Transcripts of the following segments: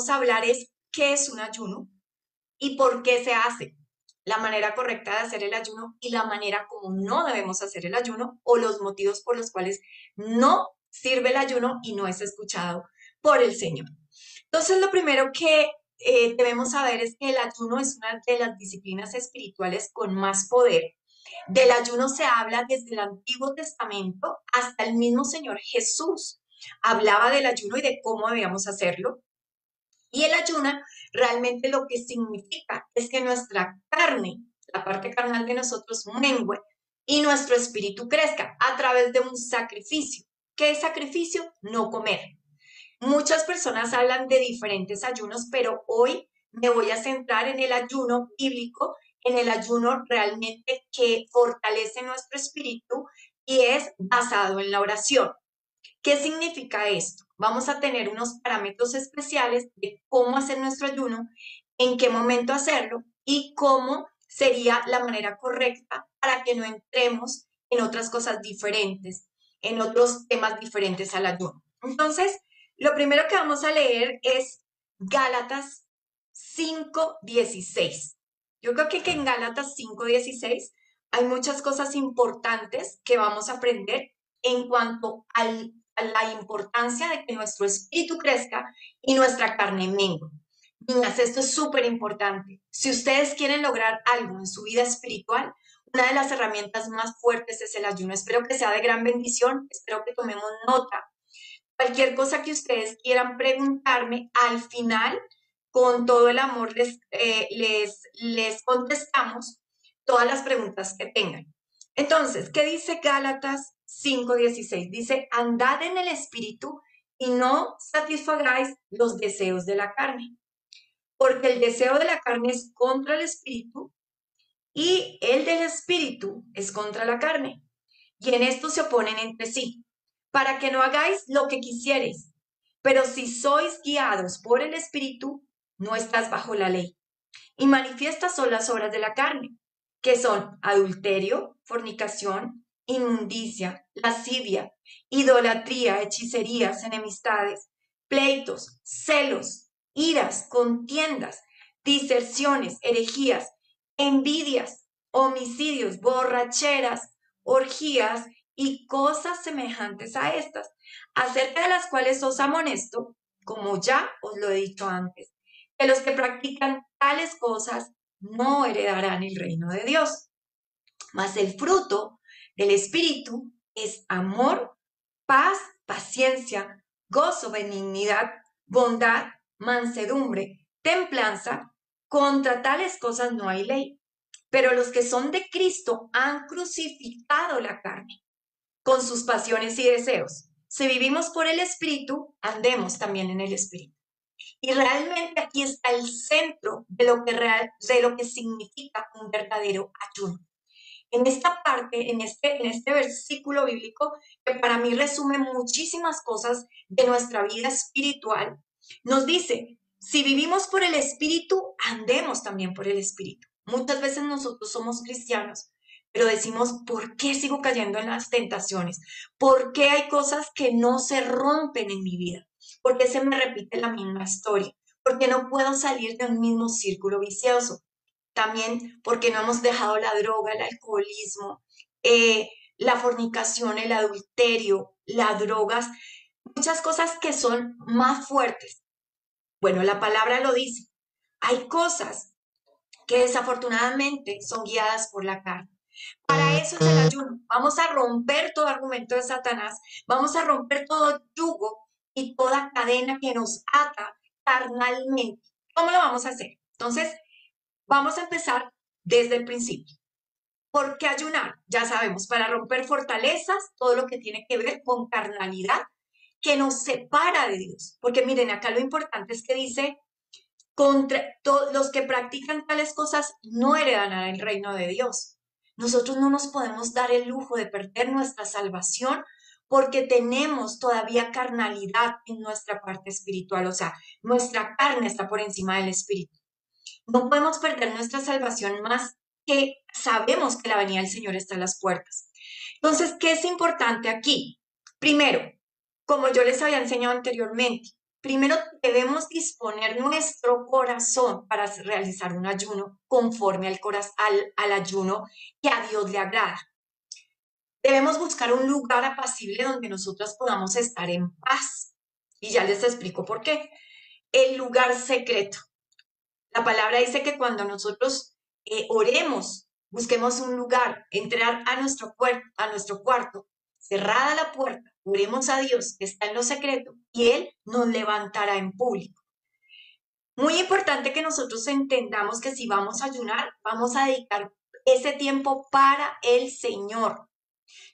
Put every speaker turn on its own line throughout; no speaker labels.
vamos a hablar es qué es un ayuno y por qué se hace, la manera correcta de hacer el ayuno y la manera como no debemos hacer el ayuno o los motivos por los cuales no sirve el ayuno y no es escuchado por el Señor. Entonces, lo primero que debemos saber es que el ayuno es una de las disciplinas espirituales con más poder. Del ayuno se habla desde el Antiguo Testamento hasta el mismo Señor Jesús. Hablaba del ayuno y de cómo debíamos hacerlo. Y el ayuno realmente lo que significa es que nuestra carne, la parte carnal de nosotros, mengue y nuestro espíritu crezca a través de un sacrificio. ¿Qué es sacrificio? No comer. Muchas personas hablan de diferentes ayunos, pero hoy me voy a centrar en el ayuno bíblico, en el ayuno realmente que fortalece nuestro espíritu y es basado en la oración. ¿Qué significa esto? Vamos a tener unos parámetros especiales de cómo hacer nuestro ayuno, en qué momento hacerlo y cómo sería la manera correcta para que no entremos en otras cosas diferentes, en otros temas diferentes al ayuno. Entonces, lo primero que vamos a leer es Gálatas 5:16. Yo creo que en Gálatas 5:16 hay muchas cosas importantes que vamos a aprender en cuanto a la importancia de que nuestro espíritu crezca y nuestra carne mengue. Niñas, esto es súper importante. Si ustedes quieren lograr algo en su vida espiritual, una de las herramientas más fuertes es el ayuno. Espero que sea de gran bendición, espero que tomemos nota. Cualquier cosa que ustedes quieran preguntarme, al final, con todo el amor, les contestamos todas las preguntas que tengan. Entonces, ¿qué dice Gálatas 5:16? Dice, andad en el espíritu y no satisfagáis los deseos de la carne, porque el deseo de la carne es contra el espíritu y el del espíritu es contra la carne. Y en esto se oponen entre sí, para que no hagáis lo que quisiereis. Pero si sois guiados por el espíritu, no estás bajo la ley. Y manifiestas son las obras de la carne, que son adulterio, fornicación, inmundicia, lascivia, idolatría, hechicerías, enemistades, pleitos, celos, iras, contiendas, diserciones, herejías, envidias, homicidios, borracheras, orgías y cosas semejantes a estas, acerca de las cuales os amonesto, como ya os lo he dicho antes, que los que practican tales cosas no heredarán el reino de Dios. Mas el fruto del Espíritu es amor, paz, paciencia, gozo, benignidad, bondad, mansedumbre, templanza. Contra tales cosas no hay ley. Pero los que son de Cristo han crucificado la carne con sus pasiones y deseos. Si vivimos por el Espíritu, andemos también en el Espíritu. Y realmente aquí está el centro de lo que significa un verdadero ayuno. En esta parte, en este versículo bíblico, que para mí resume muchísimas cosas de nuestra vida espiritual, nos dice, si vivimos por el Espíritu, andemos también por el Espíritu. Muchas veces nosotros somos cristianos, pero decimos, ¿por qué sigo cayendo en las tentaciones? ¿Por qué hay cosas que no se rompen en mi vida? ¿Por qué se me repite la misma historia? ¿Por qué no puedo salir de un mismo círculo vicioso? También porque no hemos dejado la droga, el alcoholismo, la fornicación, el adulterio, las drogas, muchas cosas que son más fuertes. Bueno, la palabra lo dice. Hay cosas que desafortunadamente son guiadas por la carne. Para eso es el ayuno. Vamos a romper todo argumento de Satanás, vamos a romper todo yugo y toda cadena que nos ata carnalmente. ¿Cómo lo vamos a hacer? Entonces, vamos a empezar desde el principio. ¿Por qué ayunar? Ya sabemos, para romper fortalezas, todo lo que tiene que ver con carnalidad que nos separa de Dios. Porque miren, acá lo importante es que dice, contra los que practican tales cosas no heredarán el reino de Dios. Nosotros no nos podemos dar el lujo de perder nuestra salvación porque tenemos todavía carnalidad en nuestra parte espiritual, o sea, nuestra carne está por encima del espíritu. No podemos perder nuestra salvación más que sabemos que la venida del Señor está a las puertas. Entonces, ¿qué es importante aquí? Primero, como yo les había enseñado anteriormente, Primero debemos disponer nuestro corazón para realizar un ayuno conforme al ayuno que a Dios le agrada. Debemos buscar un lugar apacible donde nosotros podamos estar en paz. Y ya les explico por qué. El lugar secreto. La palabra dice que cuando nosotros oremos, busquemos un lugar, entrar a nuestro cuarto, cerrada la puerta, oremos a Dios que está en lo secreto y Él nos levantará en público. Muy importante que nosotros entendamos que si vamos a ayunar, vamos a dedicar ese tiempo para el Señor.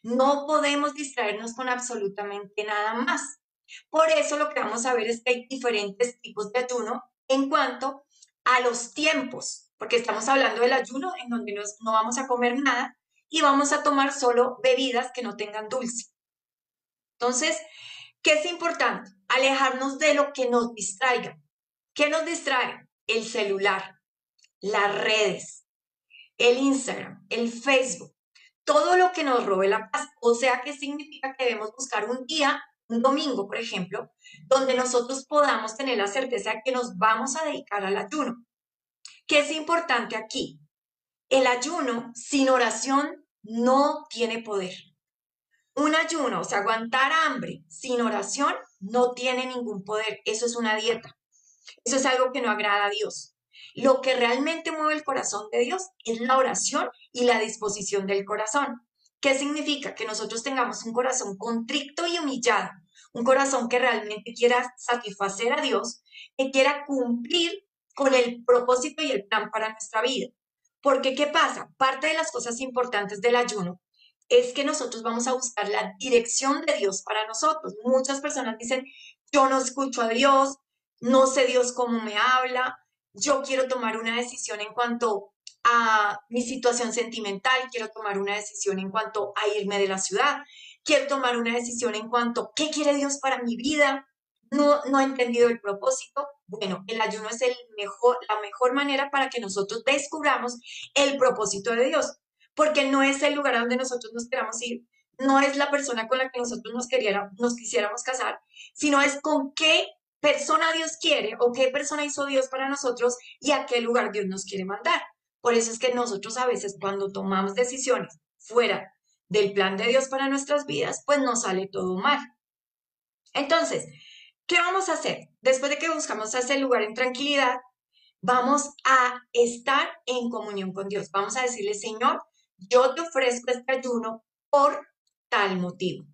No podemos distraernos con absolutamente nada más. Por eso lo que vamos a ver es que hay diferentes tipos de ayuno en cuanto a los tiempos, porque estamos hablando del ayuno en donde no vamos a comer nada y vamos a tomar solo bebidas que no tengan dulce. Entonces, ¿qué es importante? Alejarnos de lo que nos distraiga. ¿Qué nos distrae? El celular, las redes, el Instagram, el Facebook, todo lo que nos robe la paz. O sea, ¿qué significa que debemos buscar un día, un domingo, por ejemplo, donde nosotros podamos tener la certeza de que nos vamos a dedicar al ayuno? ¿Qué es importante aquí? El ayuno sin oración no tiene poder. Un ayuno, o sea, aguantar hambre sin oración no tiene ningún poder. Eso es una dieta. Eso es algo que no agrada a Dios. Lo que realmente mueve el corazón de Dios es la oración y la disposición del corazón. ¿Qué significa? Que nosotros tengamos un corazón contrito y humillado, un corazón que realmente quiera satisfacer a Dios, que quiera cumplir con el propósito y el plan para nuestra vida. Porque, ¿qué pasa? Parte de las cosas importantes del ayuno es que nosotros vamos a buscar la dirección de Dios para nosotros. Muchas personas dicen, yo no escucho a Dios, no sé Dios cómo me habla, yo quiero tomar una decisión en cuanto a mi situación sentimental, quiero tomar una decisión en cuanto a irme de la ciudad, quiero tomar una decisión en cuanto a qué quiere Dios para mi vida, no he entendido el propósito. Bueno, el ayuno es la mejor manera para que nosotros descubramos el propósito de Dios, porque no es el lugar a donde nosotros nos queramos ir, no es la persona con la que nosotros nos quisiéramos casar, sino es con qué persona Dios quiere o qué persona hizo Dios para nosotros y a qué lugar Dios nos quiere mandar. Por eso es que nosotros a veces cuando tomamos decisiones fuera del plan de Dios para nuestras vidas, pues nos sale todo mal. Entonces, ¿qué vamos a hacer? Después de que buscamos ese lugar en tranquilidad, vamos a estar en comunión con Dios. Vamos a decirle, Señor, yo te ofrezco este ayuno por tal motivo.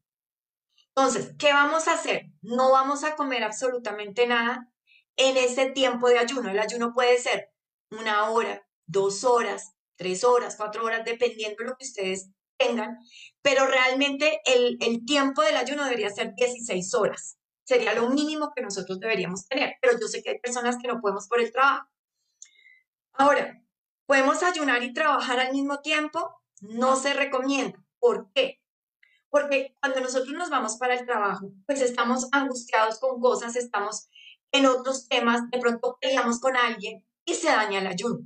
Entonces, ¿qué vamos a hacer? No vamos a comer absolutamente nada en ese tiempo de ayuno. El ayuno puede ser 1 hora, 2 horas, 3 horas, 4 horas, dependiendo de lo que ustedes tengan, pero realmente el tiempo del ayuno debería ser 16 horas. Sería lo mínimo que nosotros deberíamos tener, pero yo sé que hay personas que no podemos por el trabajo. Ahora, ¿podemos ayunar y trabajar al mismo tiempo? No se recomienda. ¿Por qué? Porque cuando nosotros nos vamos para el trabajo, pues estamos angustiados con cosas, estamos en otros temas, de pronto peleamos con alguien y se daña el ayuno.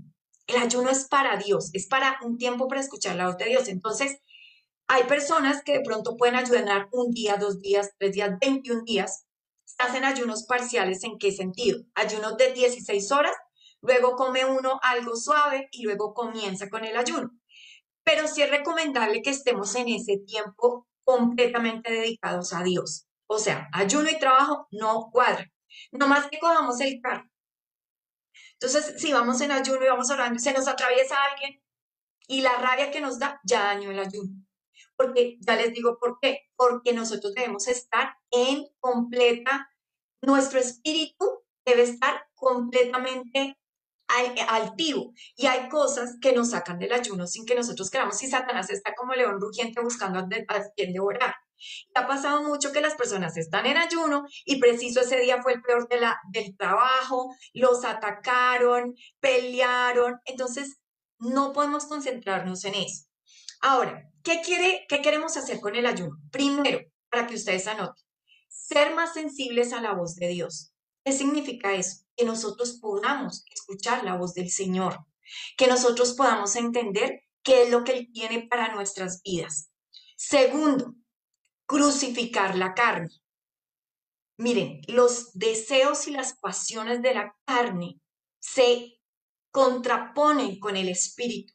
El ayuno es para Dios, es para un tiempo para escuchar la voz de Dios. Entonces, hay personas que de pronto pueden ayunar 1 día, 2 días, 3 días, 21 días. Hacen ayunos parciales. ¿En qué sentido? Ayunos de 16 horas, luego come uno algo suave y luego comienza con el ayuno. Pero sí es recomendable que estemos en ese tiempo completamente dedicados a Dios. O sea, ayuno y trabajo no cuadran. No más que cojamos el carro. Entonces, si vamos en ayuno y vamos orando, se nos atraviesa alguien y la rabia que nos da ya dañó el ayuno. Porque ya les digo por qué. Porque nosotros debemos estar en completa, nuestro espíritu debe estar completamente altivo. Y hay cosas que nos sacan del ayuno sin que nosotros queramos. Y Satanás está como león rugiente buscando a quien devorar. Ha pasado mucho que las personas están en ayuno y preciso ese día fue el peor del trabajo, los atacaron, pelearon. Entonces, no podemos concentrarnos en eso. Ahora, qué queremos hacer con el ayuno? Primero, para que ustedes anoten, ser más sensibles a la voz de Dios. ¿Qué significa eso? Que nosotros podamos escuchar la voz del Señor, que nosotros podamos entender qué es lo que Él tiene para nuestras vidas. Segundo, crucificar la carne. Miren, los deseos y las pasiones de la carne se contraponen con el espíritu.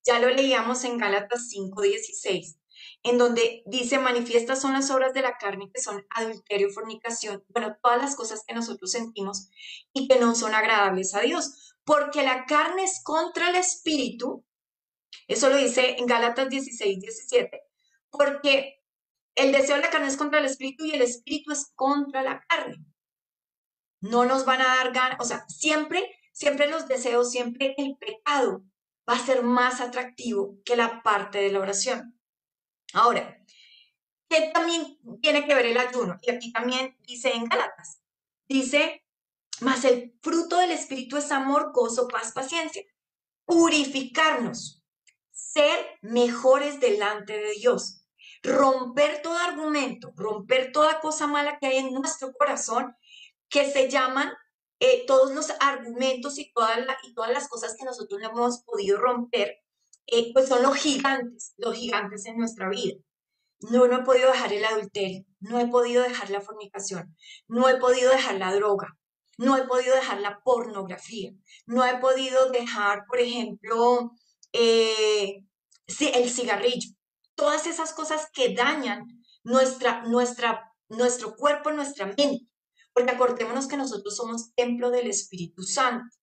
Ya lo leíamos en Gálatas 5:16, en donde dice, manifiestas son las obras de la carne que son adulterio, fornicación, bueno, todas las cosas que nosotros sentimos y que no son agradables a Dios, porque la carne es contra el espíritu, eso lo dice en Gálatas 16:17, porque el deseo de la carne es contra el espíritu y el espíritu es contra la carne. No nos van a dar ganas, o sea, siempre los deseos, siempre el pecado va a ser más atractivo que la parte de la oración. Ahora, ¿qué también tiene que ver el ayuno? Y aquí también dice en Gálatas, dice, mas el fruto del Espíritu es amor, gozo, paz, paciencia. Purificarnos, ser mejores delante de Dios, romper todo argumento, romper toda cosa mala que hay en nuestro corazón que se llaman todos los argumentos y todas las cosas que nosotros no hemos podido romper, pues son los gigantes en nuestra vida. No he podido dejar el adulterio, no he podido dejar la fornicación, no he podido dejar la droga, no he podido dejar la pornografía, no he podido dejar, por ejemplo, sí, el cigarrillo. Todas esas cosas que dañan nuestro cuerpo, nuestra mente. Porque acordémonos que nosotros somos templo del Espíritu Santo.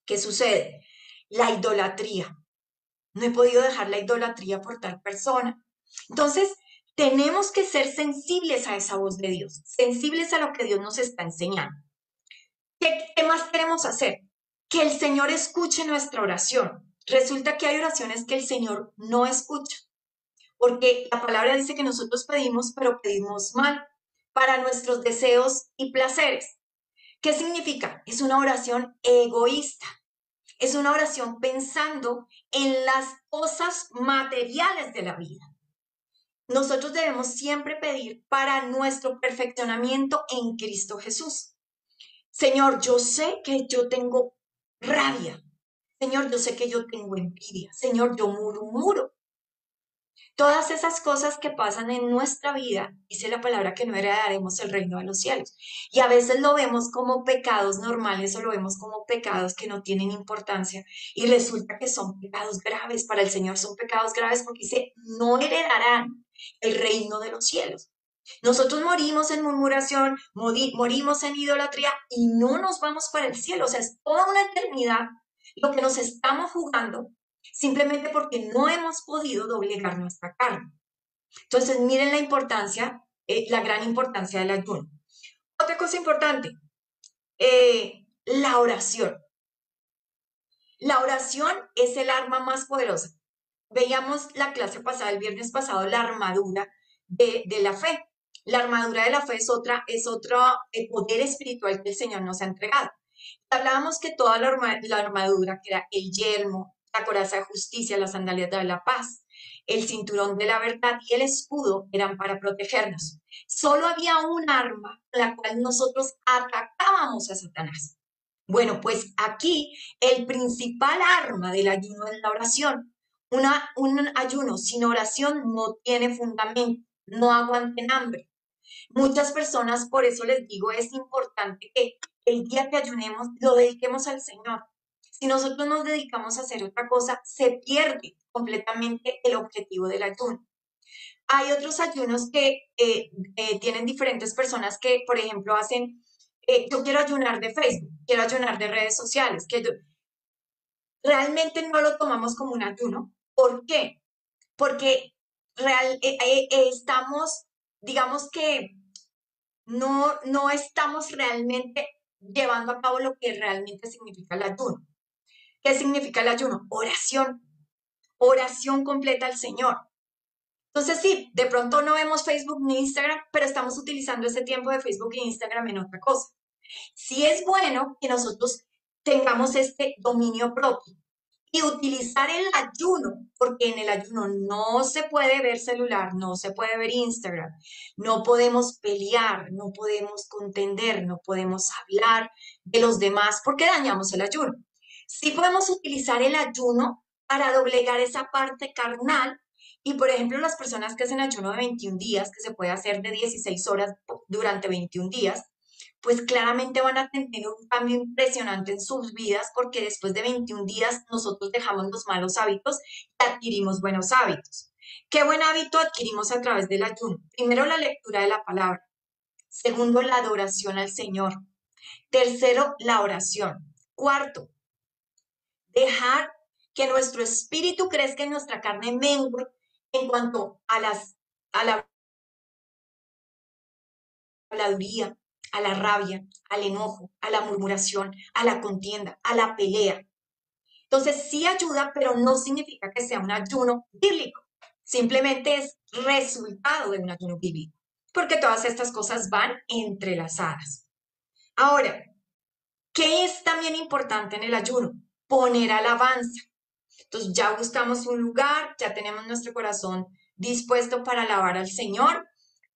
¿Qué sucede? La idolatría. No he podido dejar la idolatría por tal persona. Entonces, tenemos que ser sensibles a esa voz de Dios, sensibles a lo que Dios nos está enseñando. ¿Qué más queremos hacer? Que el Señor escuche nuestra oración. Resulta que hay oraciones que el Señor no escucha, porque la palabra dice que nosotros pedimos, pero pedimos mal, para nuestros deseos y placeres. ¿Qué significa? Es una oración egoísta. Es una oración pensando en las cosas materiales de la vida. Nosotros debemos siempre pedir para nuestro perfeccionamiento en Cristo Jesús. Señor, yo sé que yo tengo rabia. Señor, yo sé que yo tengo envidia. Señor, yo murmuro. Todas esas cosas que pasan en nuestra vida, dice la palabra que no heredaremos el reino de los cielos. Y a veces lo vemos como pecados normales o lo vemos como pecados que no tienen importancia. Y resulta que son pecados graves. Para el Señor son pecados graves porque dice, no heredarán el reino de los cielos. Nosotros morimos en murmuración, morimos en idolatría y no nos vamos para el cielo. O sea, es toda una eternidad lo que nos estamos jugando simplemente porque no hemos podido doblegar nuestra carne. Entonces, miren la importancia, la gran importancia del ayuno. Otra cosa importante, la oración. La oración es el arma más poderosa. Veíamos la clase pasada, el viernes pasado, la armadura de la fe. La armadura de la fe es otro poder espiritual que el Señor nos ha entregado. Hablábamos que toda la armadura, que era el yelmo, la coraza de justicia, las sandalias de la paz, el cinturón de la verdad y el escudo eran para protegernos. Solo había un arma con la cual nosotros atacábamos a Satanás. Bueno, pues aquí el principal arma del ayuno es la oración. Un ayuno sin oración no tiene fundamento, no aguanten hambre. Muchas personas, por eso les digo, es importante que el día que ayunemos lo dediquemos al Señor. Si nosotros nos dedicamos a hacer otra cosa, se pierde completamente el objetivo del ayuno. Hay otros ayunos que tienen diferentes personas que, por ejemplo, hacen, yo quiero ayunar de Facebook, quiero ayunar de redes sociales, que realmente no lo tomamos como un ayuno. ¿Por qué? Porque estamos, digamos que no estamos realmente llevando a cabo lo que realmente significa el ayuno. ¿Qué significa el ayuno? Oración, oración completa al Señor. Entonces, sí, de pronto no vemos Facebook ni Instagram, pero estamos utilizando ese tiempo de Facebook e Instagram en otra cosa. Sí es bueno que nosotros tengamos este dominio propio y utilizar el ayuno, porque en el ayuno no se puede ver celular, no se puede ver Instagram, no podemos pelear, no podemos contender, no podemos hablar de los demás porque dañamos el ayuno. Sí podemos utilizar el ayuno para doblegar esa parte carnal Y por ejemplo, las personas que hacen ayuno de 21 días, que se puede hacer de 16 horas durante 21 días, pues claramente van a tener un cambio impresionante en sus vidas porque después de 21 días nosotros dejamos los malos hábitos y adquirimos buenos hábitos. ¿Qué buen hábito adquirimos a través del ayuno? Primero, la lectura de la palabra. Segundo, la adoración al Señor. Tercero, la oración. Cuarto, dejar que nuestro espíritu crezca y nuestra carne mengue en cuanto a la habladuría, a la rabia, al enojo, a la murmuración, a la contienda, a la pelea. Entonces sí ayuda, pero no significa que sea un ayuno bíblico. Simplemente es resultado de un ayuno bíblico, porque todas estas cosas van entrelazadas. Ahora, ¿qué es también importante en el ayuno? Poner alabanza. Entonces ya buscamos un lugar, ya tenemos nuestro corazón dispuesto para alabar al Señor.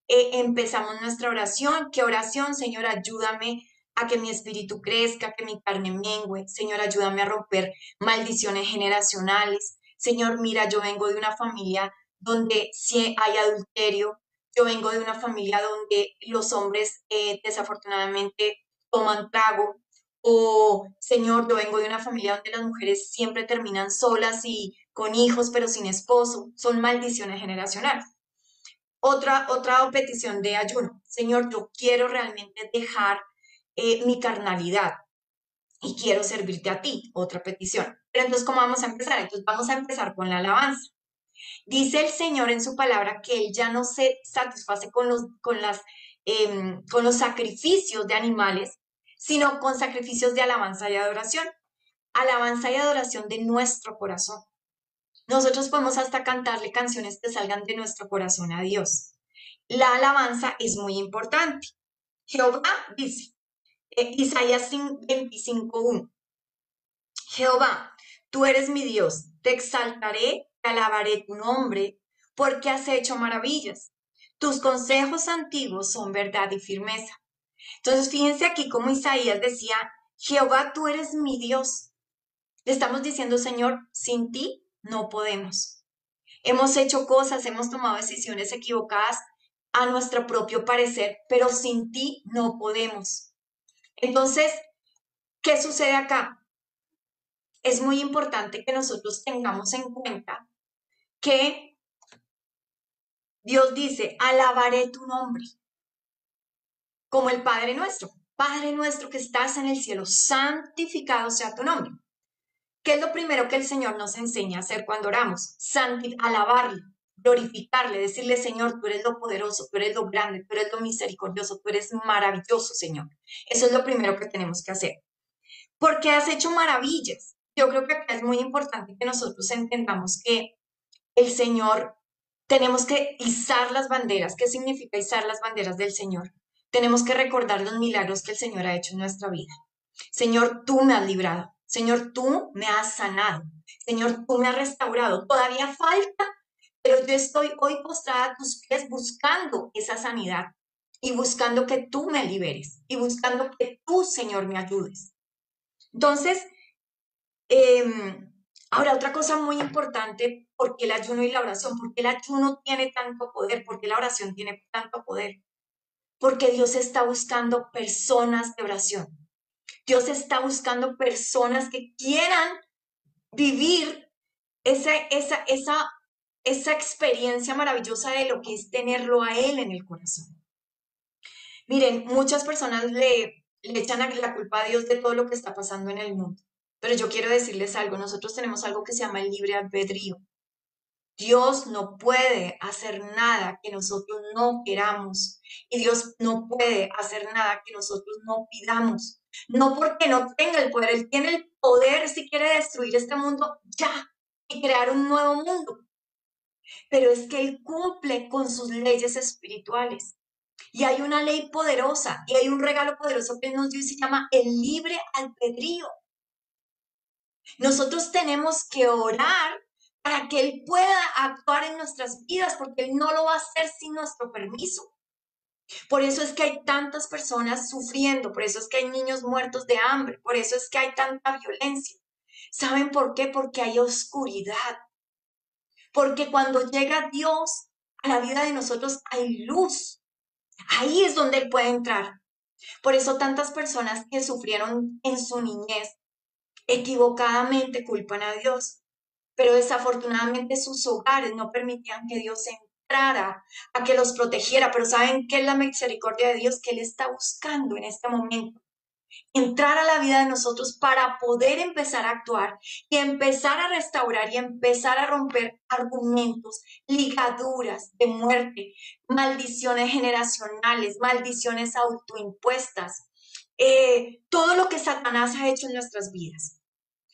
Empezamos nuestra oración. ¿Qué oración? Señor, ayúdame a que mi espíritu crezca, que mi carne mengue. Señor, ayúdame a romper maldiciones generacionales. Señor, mira, yo vengo de una familia donde sí hay adulterio. Yo vengo de una familia donde los hombres desafortunadamente toman trago. O, Señor, yo vengo de una familia donde las mujeres siempre terminan solas y con hijos, pero sin esposo. Son maldiciones generacionales. Otra petición de ayuno. Señor, yo quiero realmente dejar mi carnalidad y quiero servirte a ti. Otra petición. Pero entonces, ¿cómo vamos a empezar? Entonces, vamos a empezar con la alabanza. Dice el Señor en su palabra que Él ya no se satisface con los sacrificios de animales, sino con sacrificios de alabanza y adoración. Alabanza y adoración de nuestro corazón. Nosotros podemos hasta cantarle canciones que salgan de nuestro corazón a Dios. La alabanza es muy importante. Jehová dice, Isaías 25:1, Jehová, tú eres mi Dios, te exaltaré, te alabaré tu nombre, porque has hecho maravillas. Tus consejos antiguos son verdad y firmeza. Entonces, fíjense aquí como Isaías decía, Jehová, tú eres mi Dios. Le estamos diciendo, Señor, sin ti no podemos. Hemos hecho cosas, hemos tomado decisiones equivocadas a nuestro propio parecer, pero sin ti no podemos. Entonces, ¿qué sucede acá? Es muy importante que nosotros tengamos en cuenta que Dios dice, alabaré tu nombre, como el Padre nuestro. Padre nuestro que estás en el cielo, santificado sea tu nombre. ¿Qué es lo primero que el Señor nos enseña a hacer cuando oramos? Alabarle, glorificarle, decirle, Señor, tú eres lo poderoso, tú eres lo grande, tú eres lo misericordioso, tú eres maravilloso, Señor. Eso es lo primero que tenemos que hacer. Porque has hecho maravillas. Yo creo que acá es muy importante que nosotros entendamos que el Señor, tenemos que izar las banderas. ¿Qué significa izar las banderas del Señor? Tenemos que recordar los milagros que el Señor ha hecho en nuestra vida. Señor, tú me has librado. Señor, tú me has sanado. Señor, tú me has restaurado. Todavía falta, pero yo estoy hoy postrada a tus pies buscando esa sanidad y buscando que tú me liberes y buscando que tú, Señor, me ayudes. Entonces, ahora otra cosa muy importante, ¿por qué el ayuno y la oración? ¿Por qué el ayuno tiene tanto poder? ¿Por qué la oración tiene tanto poder? Porque Dios está buscando personas de oración. Dios está buscando personas que quieran vivir esa experiencia maravillosa de lo que es tenerlo a Él en el corazón. Miren, muchas personas le echan la culpa a Dios de todo lo que está pasando en el mundo. Pero yo quiero decirles algo, nosotros tenemos algo que se llama el libre albedrío. Dios no puede hacer nada que nosotros no queramos y Dios no puede hacer nada que nosotros no pidamos. No porque no tenga el poder, Él tiene el poder si quiere destruir este mundo ya y crear un nuevo mundo. Pero es que Él cumple con sus leyes espirituales. Y hay una ley poderosa y hay un regalo poderoso que Él nos dio y se llama el libre albedrío. Nosotros tenemos que orar para que Él pueda actuar en nuestras vidas, porque Él no lo va a hacer sin nuestro permiso. Por eso es que hay tantas personas sufriendo, por eso es que hay niños muertos de hambre, por eso es que hay tanta violencia. ¿Saben por qué? Porque hay oscuridad. porque cuando llega Dios a la vida de nosotros hay luz. Ahí es donde Él puede entrar. Por eso tantas personas que sufrieron en su niñez equivocadamente culpan a Dios, pero desafortunadamente sus hogares no permitían que Dios entrara, a que los protegiera. Pero ¿saben qué es la misericordia de Dios? Que Él está buscando en este momento entrar a la vida de nosotros para poder empezar a actuar y empezar a restaurar y empezar a romper argumentos, ligaduras de muerte, maldiciones generacionales, maldiciones autoimpuestas, todo lo que Satanás ha hecho en nuestras vidas.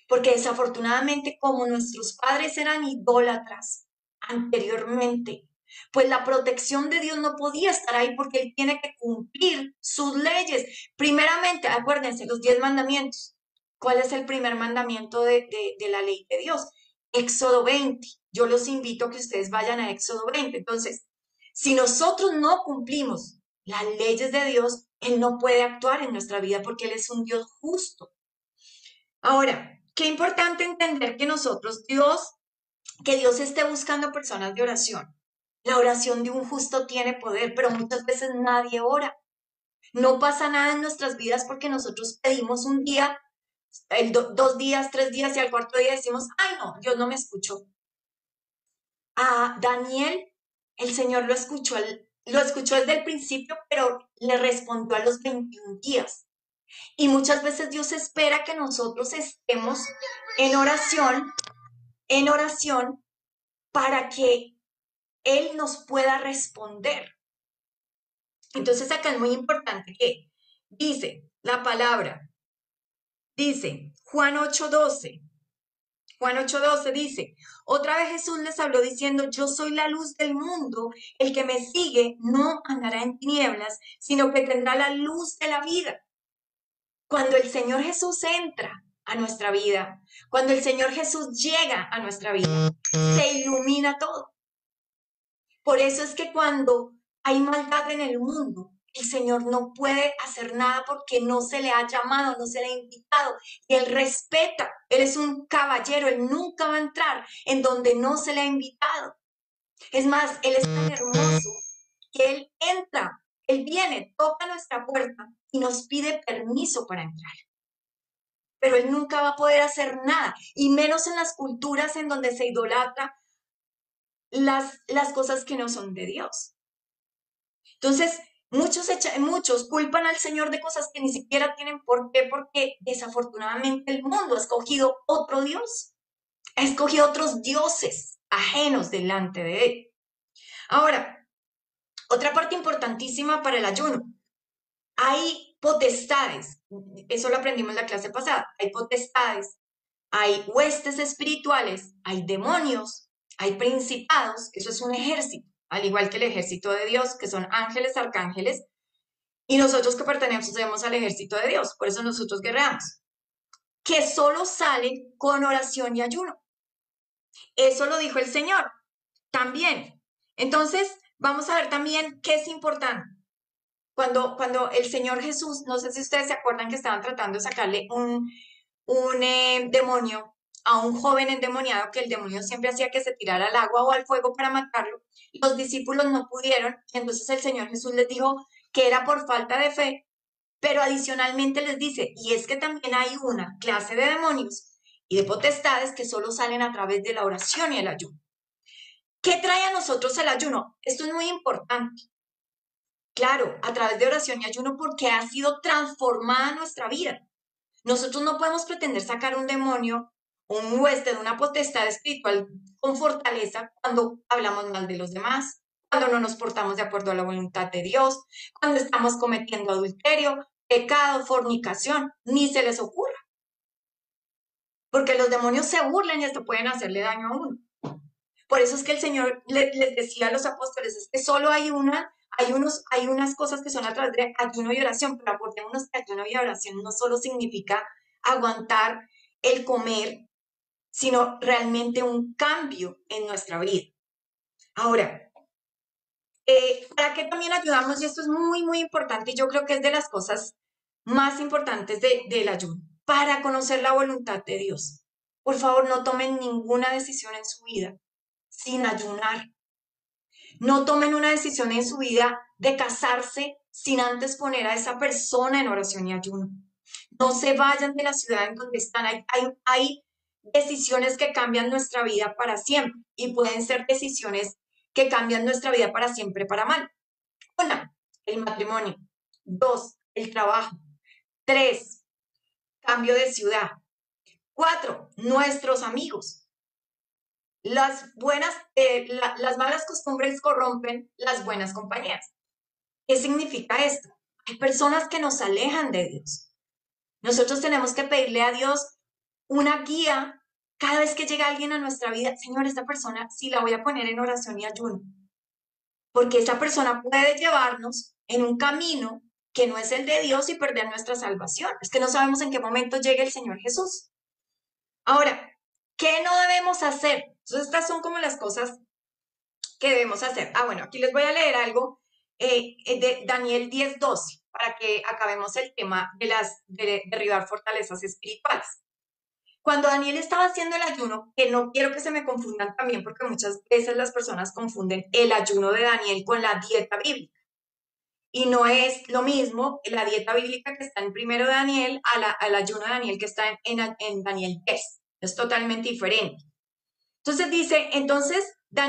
Porque desafortunadamente, como nuestros padres eran idólatras anteriormente, pues la protección de Dios no podía estar ahí porque Él tiene que cumplir sus leyes. Primeramente, acuérdense, los 10 mandamientos. ¿Cuál es el primer mandamiento de la ley de Dios? Éxodo 20. Yo los invito a que ustedes vayan a Éxodo 20. Entonces, si nosotros no cumplimos las leyes de Dios, Él no puede actuar en nuestra vida porque Él es un Dios justo. Ahora, qué importante entender que que Dios esté buscando personas de oración. La oración de un justo tiene poder, pero muchas veces nadie ora. No pasa nada en nuestras vidas porque nosotros pedimos un día, 2 días, 3 días y al cuarto día decimos, ay no, Dios no me escuchó. A Daniel, el Señor lo escuchó desde el principio, pero le respondió a los 21 días. Y muchas veces Dios espera que nosotros estemos en oración, en oración, para que Él nos pueda responder. Entonces acá es muy importante que dice la palabra, dice Juan 8:12 dice, otra vez Jesús les habló diciendo, yo soy la luz del mundo, el que me sigue no andará en tinieblas, sino que tendrá la luz de la vida. Cuando el Señor Jesús entra a nuestra vida, cuando el Señor Jesús llega a nuestra vida, se ilumina todo. Por eso es que cuando hay maldad en el mundo, el Señor no puede hacer nada porque no se le ha llamado, no se le ha invitado. Y Él respeta, Él es un caballero, Él nunca va a entrar en donde no se le ha invitado. Es más, Él es tan hermoso que Él entra, Él viene, toca nuestra puerta y nos pide permiso para entrar. Pero Él nunca va a poder hacer nada, y menos en las culturas en donde se idolatra las cosas que no son de Dios. Entonces, muchos culpan al Señor de cosas que ni siquiera tienen por qué, porque desafortunadamente el mundo ha escogido otro Dios, ha escogido otros dioses ajenos delante de Él. Ahora, otra parte importantísima para el ayuno. Hay potestades, eso lo aprendimos en la clase pasada, hay potestades, hay huestes espirituales, hay demonios, hay principados, eso es un ejército, al igual que el ejército de Dios, que son ángeles, arcángeles, y nosotros que pertenecemos al ejército de Dios, por eso nosotros guerreamos, que solo salen con oración y ayuno. Eso lo dijo el Señor también. Entonces, vamos a ver también qué es importante. Cuando el Señor Jesús, no sé si ustedes se acuerdan que estaban tratando de sacarle un demonio a un joven endemoniado, que el demonio siempre hacía que se tirara al agua o al fuego para matarlo. Los discípulos no pudieron, entonces el Señor Jesús les dijo que era por falta de fe, pero adicionalmente les dice, y es que también hay una clase de demonios y de potestades que solo salen a través de la oración y el ayuno. ¿Qué trae a nosotros el ayuno? Esto es muy importante. Claro, a través de oración y ayuno, porque ha sido transformada nuestra vida. Nosotros no podemos pretender sacar un demonio, un huésped, una potestad espiritual con fortaleza cuando hablamos mal de los demás, cuando no nos portamos de acuerdo a la voluntad de Dios, cuando estamos cometiendo adulterio, pecado, fornicación, ni se les ocurra. Porque los demonios se burlan y hasta pueden hacerle daño a uno. Por eso es que el Señor les decía a los apóstoles, es que solo hay unas cosas que son a través de ayuno y oración, pero acordémonos que ayuno y oración no solo significa aguantar el comer, sino realmente un cambio en nuestra vida. Ahora, ¿para qué también ayudamos? Y esto es muy, muy importante, y yo creo que es de las cosas más importantes del ayuno, para conocer la voluntad de Dios. Por favor, no tomen ninguna decisión en su vida sin ayunar. No tomen una decisión en su vida de casarse sin antes poner a esa persona en oración y ayuno. No se vayan de la ciudad en donde están. Hay decisiones que cambian nuestra vida para siempre y pueden ser decisiones que cambian nuestra vida para siempre para mal. Una, el matrimonio. Dos, el trabajo. Tres, cambio de ciudad. Cuatro, nuestros amigos. Las malas costumbres corrompen las buenas compañías. ¿Qué significa esto? Hay personas que nos alejan de Dios. Nosotros tenemos que pedirle a Dios una guía cada vez que llega alguien a nuestra vida. Señor, esta persona sí la voy a poner en oración y ayuno, porque esa persona puede llevarnos en un camino que no es el de Dios y perder nuestra salvación. Es que no sabemos en qué momento llegue el Señor Jesús. Ahora, ¿qué no debemos hacer? Entonces, estas son como las cosas que debemos hacer. Bueno, aquí les voy a leer algo de Daniel 10:12 para que acabemos el tema de derribar fortalezas espirituales. Cuando Daniel estaba haciendo el ayuno, que no quiero que se me confundan también, porque muchas veces las personas confunden el ayuno de Daniel con la dieta bíblica. Y no es lo mismo la dieta bíblica que está en primero de Daniel al ayuno de Daniel que está en Daniel 10. Es totalmente diferente. Entonces dice, entonces me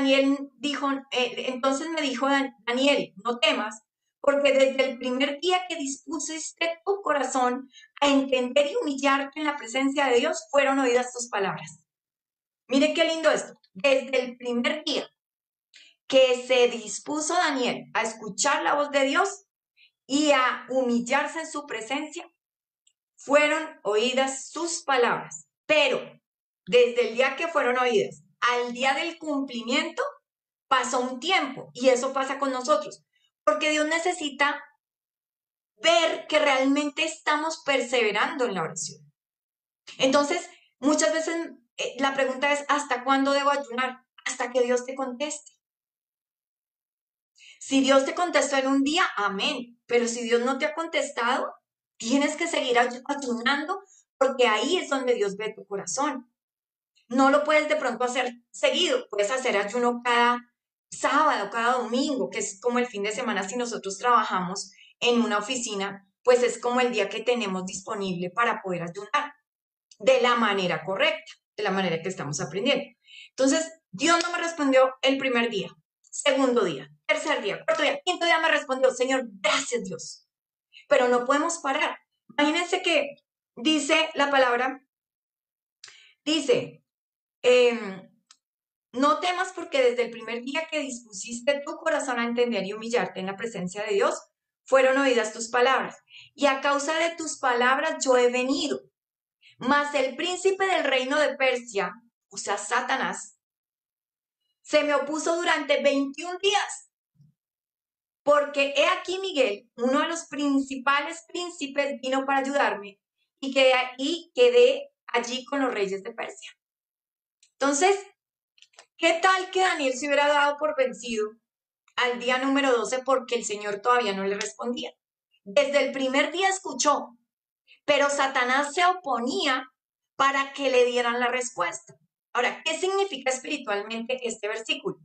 dijo Daniel, no temas, porque desde el primer día que dispusiste tu corazón a entender y humillarte en la presencia de Dios, fueron oídas tus palabras. Mire qué lindo esto. Desde el primer día que se dispuso Daniel a escuchar la voz de Dios y a humillarse en su presencia, fueron oídas sus palabras. Pero desde el día que fueron oídas al día del cumplimiento, pasó un tiempo, y eso pasa con nosotros, porque Dios necesita ver que realmente estamos perseverando en la oración. Entonces, muchas veces la pregunta es, ¿hasta cuándo debo ayunar? Hasta que Dios te conteste. Si Dios te contestó en un día, amén, pero si Dios no te ha contestado, tienes que seguir ayunando, porque ahí es donde Dios ve tu corazón. No lo puedes de pronto hacer seguido, puedes hacer ayuno cada sábado, cada domingo, que es como el fin de semana si nosotros trabajamos en una oficina, pues es como el día que tenemos disponible para poder ayunar de la manera correcta, de la manera que estamos aprendiendo. Entonces, Dios no me respondió el primer día, segundo día, tercer día, cuarto día, quinto día me respondió, Señor, gracias Dios. Pero no podemos parar. Imagínense que dice la palabra, dice, no temas porque desde el primer día que dispusiste tu corazón a entender y humillarte en la presencia de Dios, fueron oídas tus palabras. Y a causa de tus palabras yo he venido. Mas el príncipe del reino de Persia, o sea, Satanás, se me opuso durante 21 días. Porque he aquí Miguel, uno de los principales príncipes, vino para ayudarme y quedé allí con los reyes de Persia. Entonces, ¿qué tal que Daniel se hubiera dado por vencido al día número 12 porque el Señor todavía no le respondía? Desde el primer día escuchó, pero Satanás se oponía para que le dieran la respuesta. Ahora, ¿qué significa espiritualmente este versículo?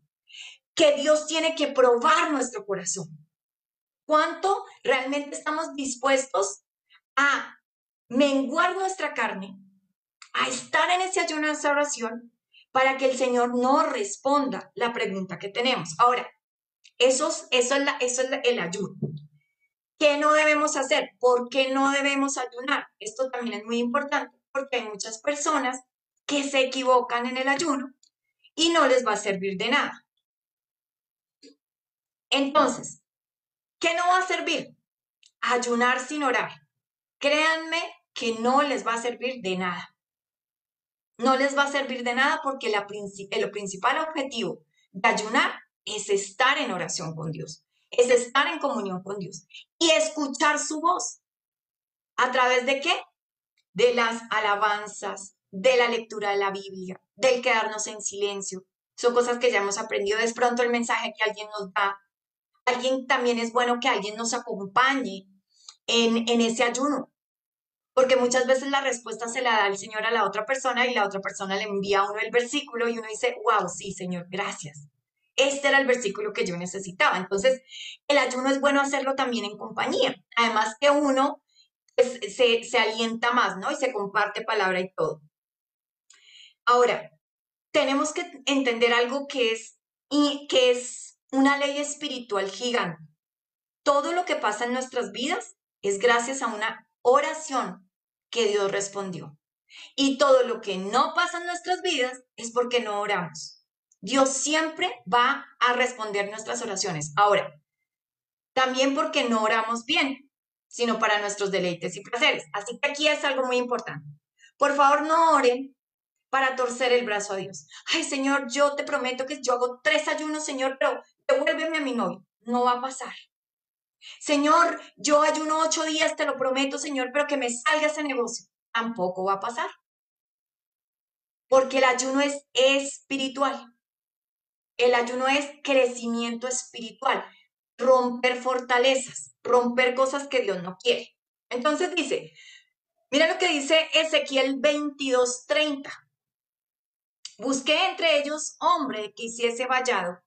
Que Dios tiene que probar nuestro corazón. ¿Cuánto realmente estamos dispuestos a menguar nuestra carne, a estar en ese ayuno, en esa oración, para que el Señor nos responda la pregunta que tenemos? Ahora, eso es el ayuno. ¿Qué no debemos hacer? ¿Por qué no debemos ayunar? Esto también es muy importante porque hay muchas personas que se equivocan en el ayuno y no les va a servir de nada. Entonces, ¿qué no va a servir? Ayunar sin orar. Créanme que no les va a servir de nada. No les va a servir de nada porque el principal objetivo de ayunar es estar en oración con Dios, es estar en comunión con Dios y escuchar su voz. ¿A través de qué? De las alabanzas, de la lectura de la Biblia, del quedarnos en silencio. Son cosas que ya hemos aprendido. Es pronto el mensaje que alguien nos da. Alguien también es bueno que alguien nos acompañe en ese ayuno. porque muchas veces la respuesta se la da el Señor a la otra persona y la otra persona le envía a uno el versículo y uno dice, wow, sí, Señor, gracias. Este era el versículo que yo necesitaba. Entonces, el ayuno es bueno hacerlo también en compañía. Además que uno pues, se alienta más, ¿no? Y se comparte palabra y todo. Ahora, tenemos que entender algo que es una ley espiritual gigante. Todo lo que pasa en nuestras vidas es gracias a una oración que Dios respondió. Y todo lo que no pasa en nuestras vidas es porque no oramos. Dios siempre va a responder nuestras oraciones. Ahora, también porque no oramos bien, sino para nuestros deleites y placeres. Así que aquí es algo muy importante. Por favor, no oren para torcer el brazo a Dios. Ay, Señor, yo te prometo que yo hago 3 ayunos, Señor, pero devuélveme a mi novio. No va a pasar. Señor, yo ayuno 8 días, te lo prometo, Señor, pero que me salga ese negocio. Tampoco va a pasar. Porque el ayuno es espiritual. El ayuno es crecimiento espiritual, romper fortalezas, romper cosas que Dios no quiere. Entonces dice, mira lo que dice Ezequiel 22:30. Busqué entre ellos hombre que hiciese vallado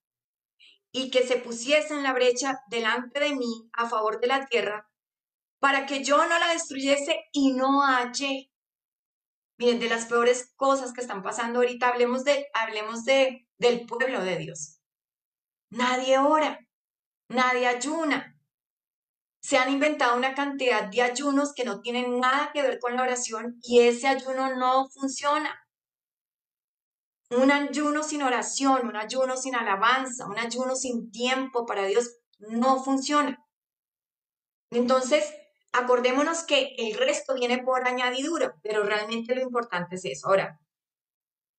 y que se pusiese en la brecha delante de mí a favor de la tierra, para que yo no la destruyese y no hallé. Miren, de las peores cosas que están pasando ahorita, del pueblo de Dios. Nadie ora, nadie ayuna. Se han inventado una cantidad de ayunos que no tienen nada que ver con la oración y ese ayuno no funciona. Un ayuno sin oración, un ayuno sin alabanza, un ayuno sin tiempo para Dios no funciona. Entonces, acordémonos que el resto viene por añadidura, pero realmente lo importante es eso. Ahora,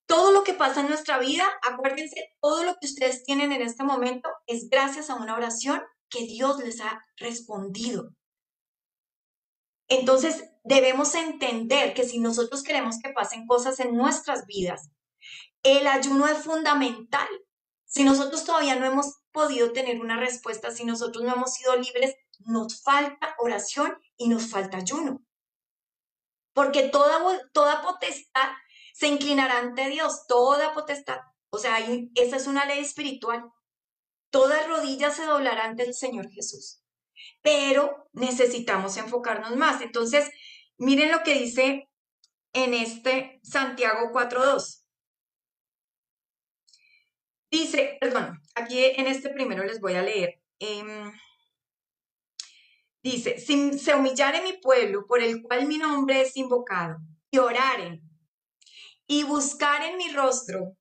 todo lo que pasa en nuestra vida, acuérdense, todo lo que ustedes tienen en este momento es gracias a una oración que Dios les ha respondido. Entonces, debemos entender que si nosotros queremos que pasen cosas en nuestras vidas, el ayuno es fundamental. Si nosotros todavía no hemos podido tener una respuesta, si nosotros no hemos sido libres, nos falta oración y nos falta ayuno. Porque toda potestad se inclinará ante Dios, toda potestad. O sea, esa es una ley espiritual. Toda rodilla se doblará ante el Señor Jesús. Pero necesitamos enfocarnos más. Entonces, miren lo que dice en este Santiago 4:2. Dice, perdón, aquí en este primero les voy a leer. Dice, si se humillare mi pueblo por el cual mi nombre es invocado, y oraren, y buscaren mi rostro,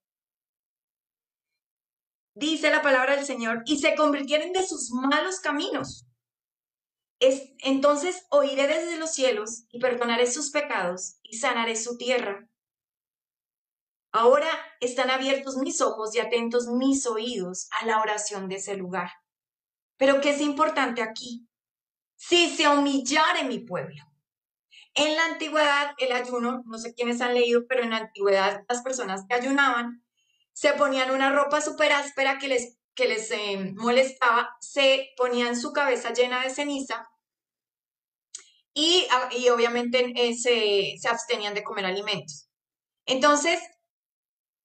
dice la palabra del Señor, y se convirtieren de sus malos caminos. Entonces oiré desde los cielos y perdonaré sus pecados y sanaré su tierra. Ahora están abiertos mis ojos y atentos mis oídos a la oración de ese lugar. Pero ¿qué es importante aquí? Si se humillare mi pueblo. En la antigüedad, el ayuno, no sé quiénes han leído, pero en la antigüedad las personas que ayunaban se ponían una ropa súper áspera que les molestaba, se ponían su cabeza llena de ceniza y obviamente se abstenían de comer alimentos. Entonces,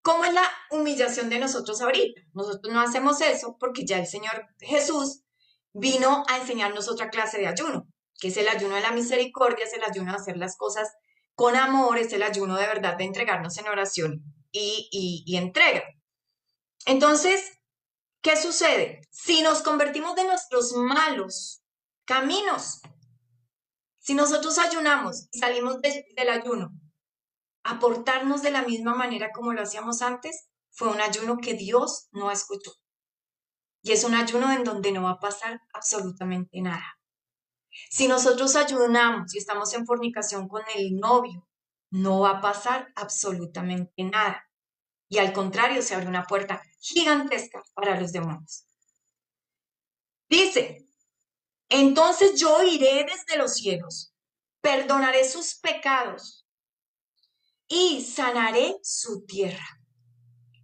¿cómo es la humillación de nosotros ahorita? Nosotros no hacemos eso porque ya el Señor Jesús vino a enseñarnos otra clase de ayuno, que es el ayuno de la misericordia, es el ayuno de hacer las cosas con amor, es el ayuno de verdad de entregarnos en oración y entrega. Entonces, ¿qué sucede? Si nos convertimos de nuestros malos caminos, si nosotros ayunamos y salimos del ayuno, aportarnos de la misma manera como lo hacíamos antes, fue un ayuno que Dios no escuchó. Y es un ayuno en donde no va a pasar absolutamente nada. Si nosotros ayunamos y estamos en fornicación con el novio, no va a pasar absolutamente nada. Y al contrario, se abre una puerta gigantesca para los demonios. Dice, entonces yo iré desde los cielos, perdonaré sus pecados y sanaré su tierra.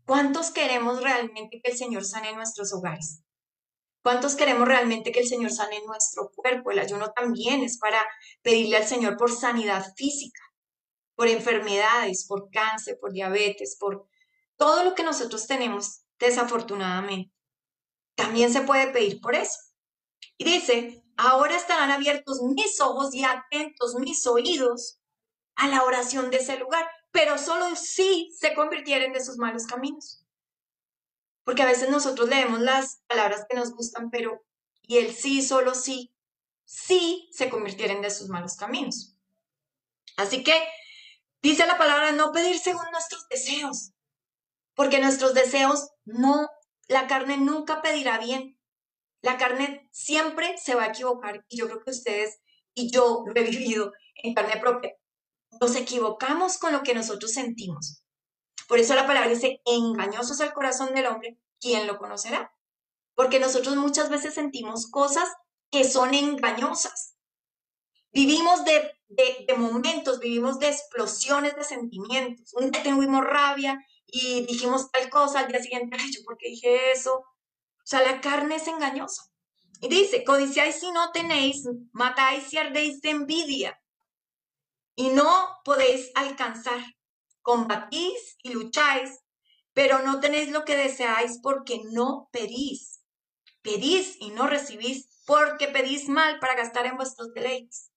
¿Cuántos queremos realmente que el Señor sane nuestros hogares? ¿Cuántos queremos realmente que el Señor sane nuestro cuerpo? El ayuno también es para pedirle al Señor por sanidad física, por enfermedades, por cáncer, por diabetes, por todo lo que nosotros tenemos desafortunadamente. También se puede pedir por eso. Y dice, ahora estarán abiertos mis ojos y atentos mis oídos a la oración de ese lugar, pero solo si se convirtieren de sus malos caminos. Porque a veces nosotros leemos las palabras que nos gustan, pero y el sí, solo sí, sí se convirtieren de sus malos caminos. Así que dice la palabra no pedir según nuestros deseos, porque nuestros deseos no, la carne nunca pedirá bien. La carne siempre se va a equivocar y yo creo que ustedes y yo lo he vivido en carne propia. Nos equivocamos con lo que nosotros sentimos. Por eso la palabra dice, engañoso es el corazón del hombre, ¿quién lo conocerá? Porque nosotros muchas veces sentimos cosas que son engañosas. Vivimos de momentos, vivimos de explosiones de sentimientos. Un día tuvimos rabia y dijimos tal cosa, al día siguiente, ay, ¿yo por qué dije eso? O sea, la carne es engañosa. Y dice, codiciáis y no tenéis, matáis y ardéis de envidia y no podéis alcanzar. Combatís y lucháis, pero no tenéis lo que deseáis porque no pedís. Pedís y no recibís porque pedís mal para gastar en vuestros deleites.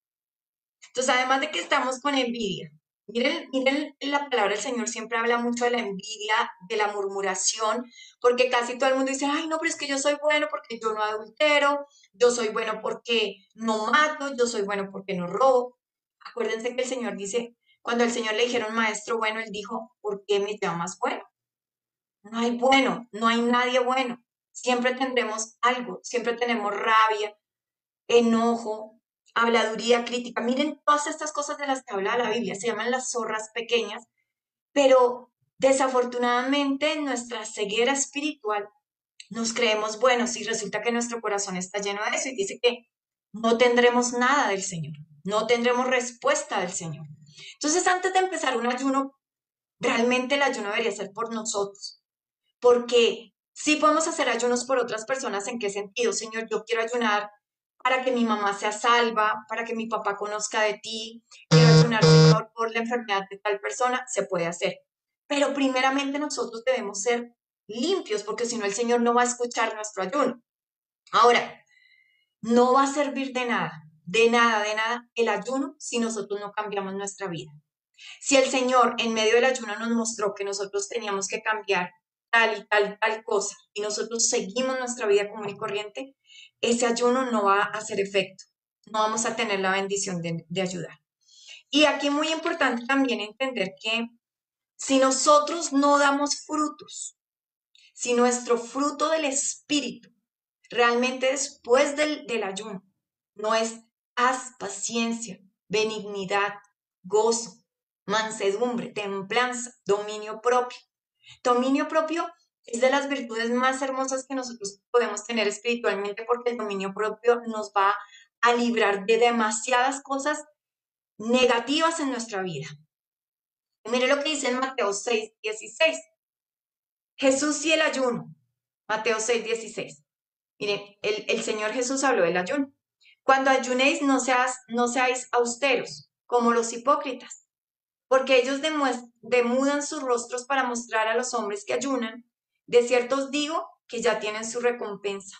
Entonces, además de que estamos con envidia, miren la palabra del Señor siempre habla mucho de la envidia, de la murmuración, porque casi todo el mundo dice, ay, no, pero es que yo soy bueno porque yo no adultero, yo soy bueno porque no mato, yo soy bueno porque no robo. Acuérdense que el Señor dice, cuando al Señor le dijeron maestro bueno, él dijo, ¿por qué me llamas bueno? No hay bueno, no hay nadie bueno. Siempre tendremos algo, siempre tenemos rabia, enojo, habladuría, crítica. Miren todas estas cosas de las que habla la Biblia, se llaman las zorras pequeñas, pero desafortunadamente en nuestra ceguera espiritual nos creemos buenos y resulta que nuestro corazón está lleno de eso y dice que no tendremos nada del Señor, no tendremos respuesta del Señor. Entonces, antes de empezar un ayuno, realmente el ayuno debería ser por nosotros, porque sí podemos hacer ayunos por otras personas. ¿En qué sentido? Señor, yo quiero ayunar para que mi mamá sea salva, para que mi papá conozca de ti, quiero ayunar, Señor, por la enfermedad de tal persona, se puede hacer. Pero primeramente nosotros debemos ser limpios, porque si no el Señor no va a escuchar nuestro ayuno. Ahora, no va a servir de nada, de nada, de nada el ayuno si nosotros no cambiamos nuestra vida. Si el Señor en medio del ayuno nos mostró que nosotros teníamos que cambiar tal y tal y tal cosa y nosotros seguimos nuestra vida común y corriente, ese ayuno no va a hacer efecto. No vamos a tener la bendición de ayudar. Y aquí muy importante también entender que si nosotros no damos frutos, si nuestro fruto del Espíritu realmente después del ayuno no es paz, paciencia, benignidad, gozo, mansedumbre, templanza, dominio propio. Dominio propio es de las virtudes más hermosas que nosotros podemos tener espiritualmente porque el dominio propio nos va a librar de demasiadas cosas negativas en nuestra vida. Y mire lo que dice en Mateo 6:16. Jesús y el ayuno. Mateo 6:16. Miren, el Señor Jesús habló del ayuno. Cuando ayunéis, no seáis austeros, como los hipócritas, porque ellos demudan sus rostros para mostrar a los hombres que ayunan. De cierto os digo que ya tienen su recompensa.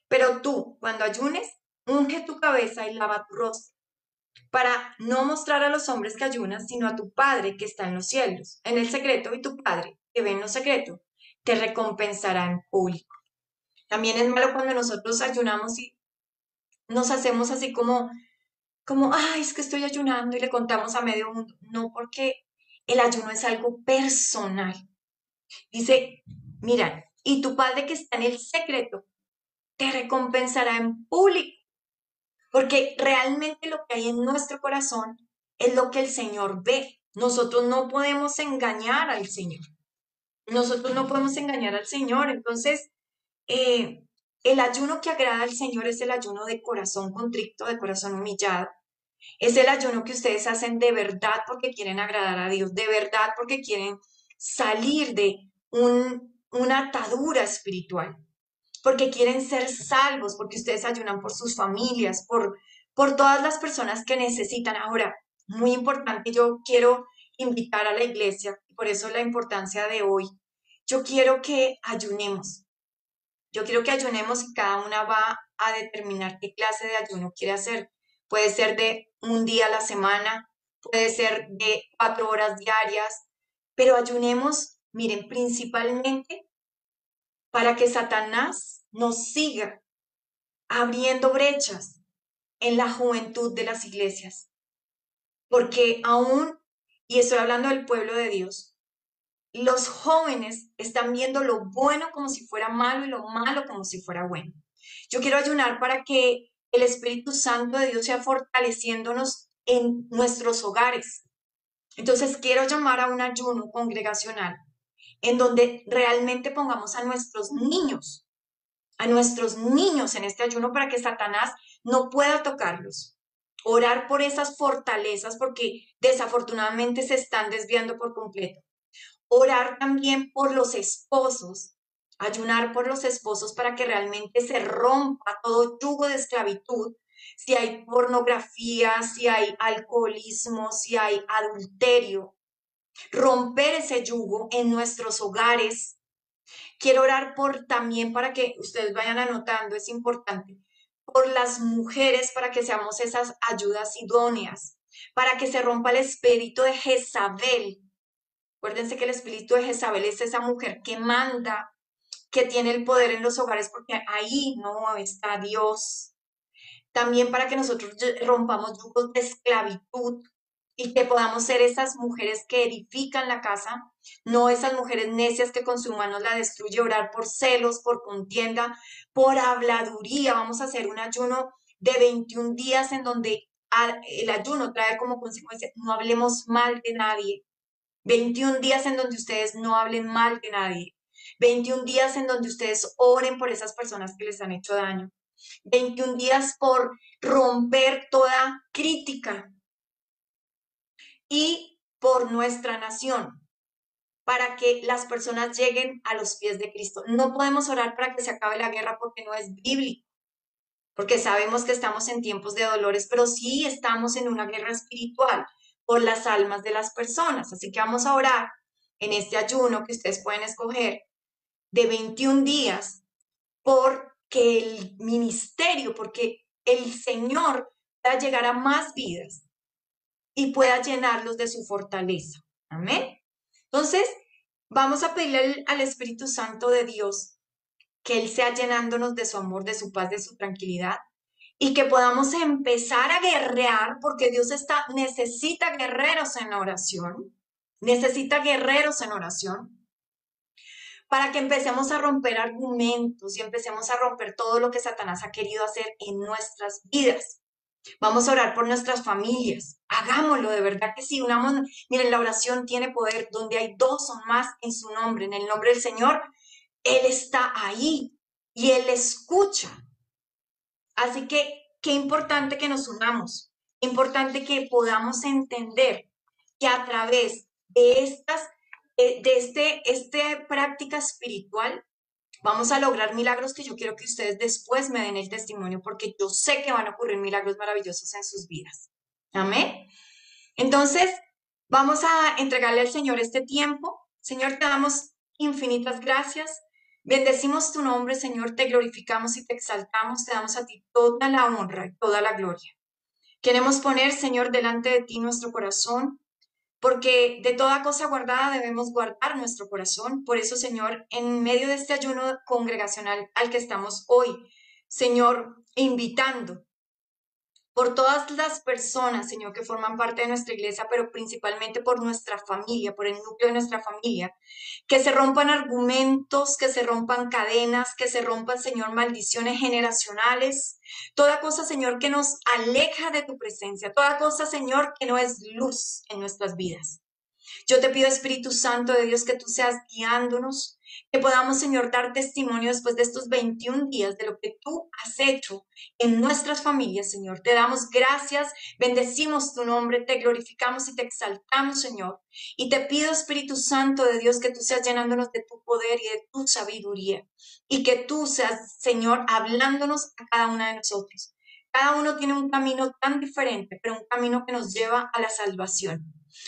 Pero tú, cuando ayunes, unge tu cabeza y lava tu rostro, para no mostrar a los hombres que ayunas, sino a tu Padre que está en los cielos, en el secreto, y tu Padre que ve en lo secreto, te recompensará en público. También es malo cuando nosotros ayunamos y nos hacemos así ay, es que estoy ayunando y le contamos a medio mundo. No, porque el ayuno es algo personal. Dice, mira, y tu Padre que está en el secreto te recompensará en público, porque realmente lo que hay en nuestro corazón es lo que el Señor ve. Nosotros no podemos engañar al Señor. Nosotros no podemos engañar al Señor. Entonces, eh, el ayuno que agrada al Señor es el ayuno de corazón contrito, de corazón humillado. Es el ayuno que ustedes hacen de verdad porque quieren agradar a Dios, de verdad porque quieren salir de una atadura espiritual. porque quieren ser salvos, porque ustedes ayunan por sus familias, por todas las personas que necesitan. Ahora, muy importante, yo quiero invitar a la iglesia, por eso la importancia de hoy. Yo quiero que ayunemos. Yo quiero que ayunemos y cada una va a determinar qué clase de ayuno quiere hacer. Puede ser de un día a la semana, puede ser de 4 horas diarias, pero ayunemos, miren, principalmente para que Satanás nos siga abriendo brechas en la juventud de las iglesias. Porque aún, y estoy hablando del pueblo de Dios, los jóvenes están viendo lo bueno como si fuera malo y lo malo como si fuera bueno. Yo quiero ayunar para que el Espíritu Santo de Dios sea fortaleciéndonos en nuestros hogares. Entonces quiero llamar a un ayuno congregacional en donde realmente pongamos a nuestros niños en este ayuno para que Satanás no pueda tocarlos. Orar por esas fortalezas porque desafortunadamente se están desviando por completo. Orar también por los esposos, ayunar por los esposos para que realmente se rompa todo yugo de esclavitud. Si hay pornografía, si hay alcoholismo, si hay adulterio, romper ese yugo en nuestros hogares. Quiero orar por también para que ustedes vayan anotando, es importante, por las mujeres para que seamos esas ayudas idóneas, para que se rompa el espíritu de Jezabel. Acuérdense que el espíritu de Jezabel es esa mujer que manda, que tiene el poder en los hogares, porque ahí no está Dios. También para que nosotros rompamos yugos de esclavitud y que podamos ser esas mujeres que edifican la casa, no esas mujeres necias que con su mano la destruye, orar por celos, por contienda, por habladuría. Vamos a hacer un ayuno de 21 días en donde el ayuno trae como consecuencia, no hablemos mal de nadie. 21 días en donde ustedes no hablen mal de nadie. 21 días en donde ustedes oren por esas personas que les han hecho daño. 21 días por romper toda crítica y por nuestra nación, para que las personas lleguen a los pies de Cristo. No podemos orar para que se acabe la guerra porque no es bíblico, porque sabemos que estamos en tiempos de dolores, pero sí estamos en una guerra espiritual por las almas de las personas. Así que vamos a orar en este ayuno que ustedes pueden escoger de 21 días porque el ministerio, porque el Señor pueda llegar a más vidas y pueda llenarlos de su fortaleza. Amén. Entonces, vamos a pedirle al Espíritu Santo de Dios que Él sea llenándonos de su amor, de su paz, de su tranquilidad y que podamos empezar a guerrear porque Dios necesita guerreros en la oración, necesita guerreros en oración para que empecemos a romper argumentos y empecemos a romper todo lo que Satanás ha querido hacer en nuestras vidas. Vamos a orar por nuestras familias. Hagámoslo, de verdad que sí. Miren, la oración tiene poder. Donde hay dos o más en su nombre, en el nombre del Señor, Él está ahí y Él escucha. Así que qué importante que nos unamos. Importante que podamos entender que a través de esta práctica espiritual, vamos a lograr milagros que yo quiero que ustedes después me den el testimonio porque yo sé que van a ocurrir milagros maravillosos en sus vidas. Amén. Entonces, vamos a entregarle al Señor este tiempo. Señor, te damos infinitas gracias. Bendecimos tu nombre, Señor, te glorificamos y te exaltamos. Te damos a ti toda la honra y toda la gloria. Queremos poner, Señor, delante de ti nuestro corazón porque de toda cosa guardada debemos guardar nuestro corazón. Por eso, Señor, en medio de este ayuno congregacional al que estamos hoy, Señor, invitando por todas las personas, Señor, que forman parte de nuestra iglesia, pero principalmente por nuestra familia, por el núcleo de nuestra familia, que se rompan argumentos, que se rompan cadenas, que se rompan, Señor, maldiciones generacionales, toda cosa, Señor, que nos aleja de tu presencia, toda cosa, Señor, que no es luz en nuestras vidas. Yo te pido, Espíritu Santo de Dios, que tú seas guiándonos, que podamos, Señor, dar testimonio después de estos 21 días de lo que tú has hecho en nuestras familias, Señor. Te damos gracias, bendecimos tu nombre, te glorificamos y te exaltamos, Señor. Y te pido, Espíritu Santo de Dios, que tú seas llenándonos de tu poder y de tu sabiduría. Y que tú seas, Señor, hablándonos a cada una de nosotros. Cada uno tiene un camino tan diferente, pero un camino que nos lleva a la salvación.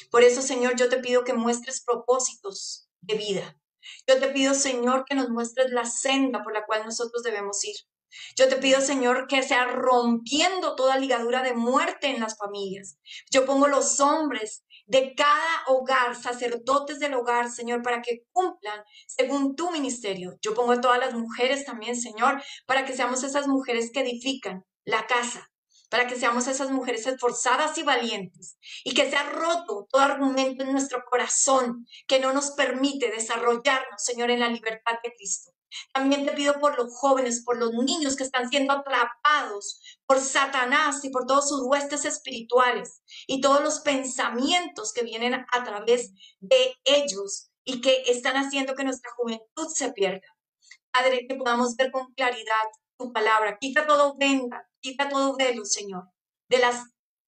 Por eso, Señor, yo te pido que muestres propósitos de vida. Yo te pido, Señor, que nos muestres la senda por la cual nosotros debemos ir. Yo te pido, Señor, que sea rompiendo toda ligadura de muerte en las familias. Yo pongo los hombres de cada hogar, sacerdotes del hogar, Señor, para que cumplan según tu ministerio. Yo pongo a todas las mujeres también, Señor, para que seamos esas mujeres que edifican la casa, para que seamos esas mujeres esforzadas y valientes, y que sea roto todo argumento en nuestro corazón que no nos permite desarrollarnos, Señor, en la libertad de Cristo. También te pido por los jóvenes, por los niños que están siendo atrapados por Satanás y por todos sus huestes espirituales y todos los pensamientos que vienen a través de ellos y que están haciendo que nuestra juventud se pierda. Padre, que podamos ver con claridad tu palabra. Quita todo venda, quita todo velo, Señor, de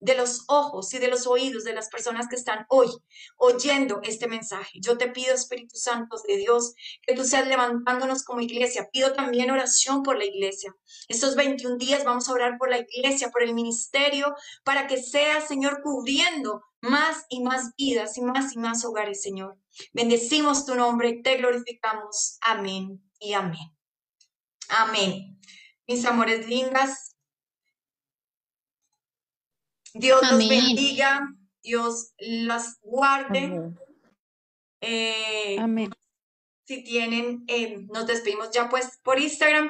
de los ojos y de los oídos de las personas que están hoy oyendo este mensaje. Yo te pido, Espíritu Santo de Dios, que tú seas levantándonos como iglesia. Pido también oración por la iglesia. Estos 21 días vamos a orar por la iglesia, por el ministerio, para que sea, Señor, cubriendo más y más vidas y más hogares, Señor. Bendecimos tu nombre, te glorificamos. Amén y amén. Amén. Mis amores lindas, Dios los
Amén.
bendiga, Dios las guarde.
Amén.
Eh,
Amén.
si tienen, nos despedimos ya pues por Instagram.